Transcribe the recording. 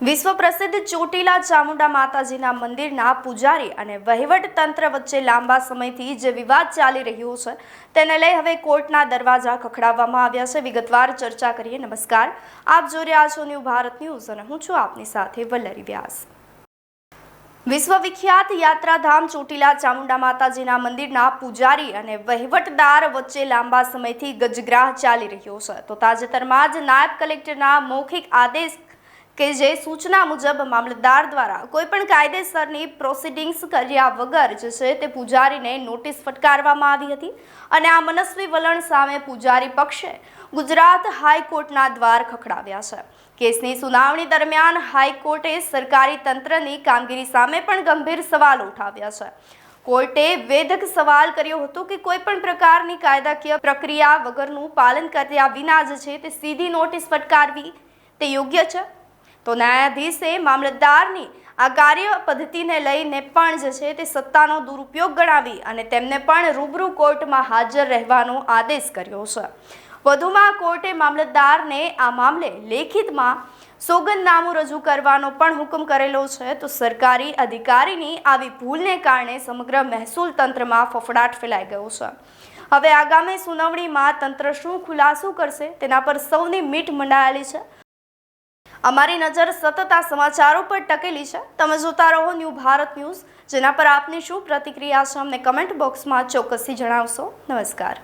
વિશ્વ પ્રસિદ્ધ ચોટીલા ચામુંડા માતાજીના મંદિરના પૂજારી અને વહીવટ તંત્ર વચ્ચે લાંબા સમયથી જે વિવાદ ચાલી રહ્યો છે તેને લઈ હવે કોર્ટના દરવાજા ખખડાવવામાં આવ્યા છે। વિગતવાર ચર્ચા કરીએ। નમસ્કાર, આપ જોઈ રહ્યા છો ન્યૂ ભારત ન્યૂઝ અને હું છું આપની સાથે વલ્લરી વ્યાસ। વિશ્વવિખ્યાત યાત્રાધામ ચોટીલા ચામુંડા માતાજીના મંદિરના પૂજારી અને વહીવટદાર વચ્ચે લાંબા સમયથી ગજગ્રાહ ચાલી રહ્યો છે। તો તાજેતરમાં જ નાયબ કલેક્ટરના મૌખિક આદેશ કે જે સૂચના મુજબ મામલતદાર દ્વારા કોઈપણ કાયદેસરની પ્રોસિડિંગ્સ કર્યા વગર જે છે તે પૂજારીને નોટિસ ફટકારવામાં આવી હતી અને આ મનસ્વી વલણ સામે પૂજારી પક્ષે ગુજરાત હાઈકોર્ટના દ્વાર ખખડાવ્યા છે। કેસની સુનાવણી દરમિયાન હાઈકોર્ટે સરકારી તંત્રની કામગીરી સામે પણ ગંભીર સવાલ ઉઠાવ્યા છે। કોર્ટે વેધક સવાલ કર્યો હતો કે કોઈપણ પ્રકારની કાયદાકીય પ્રક્રિયા વગરનું પાલન કર્યા વિના જે છે તે સીધી નોટિસ ફટકારવી તે યોગ્ય છે? તો ન્યાયાધીશે મામલતદારની આ કાર્ય પદ્ધતિને લઈને પણ જે છે તે સત્તાનો દુરુપયોગ ગણાવી અને તેમને પણ રૂબરૂ કોર્ટમાં હાજર રહેવાનો આદેશ કર્યો છે। વધુમાં કોર્ટે મામલતદારને આ મામલે લેખિતમાં સોગંદનામું રજૂ કરવાનો પણ હુકમ કરેલો છે। તો સરકારી અધિકારીની આવી ભૂલને કારણે સમગ્ર મહેસૂલ તંત્રમાં ફફડાટ ફેલાઈ ગયો છે। હવે આગામી સુનાવણીમાં તંત્ર શું ખુલાસો કરશે તેના પર સૌની મીટ મંડાયેલી છે। અમારી નજર સતત આ સમાચારો પર ટકેલી છે। તમે જોતા રહો ન્યૂ ભારત ન્યૂઝ, જેના પર આપની શું પ્રતિક્રિયા છે અમને કમેન્ટ બોક્સમાં ચોક્કસથી જણાવશો। નમસ્કાર।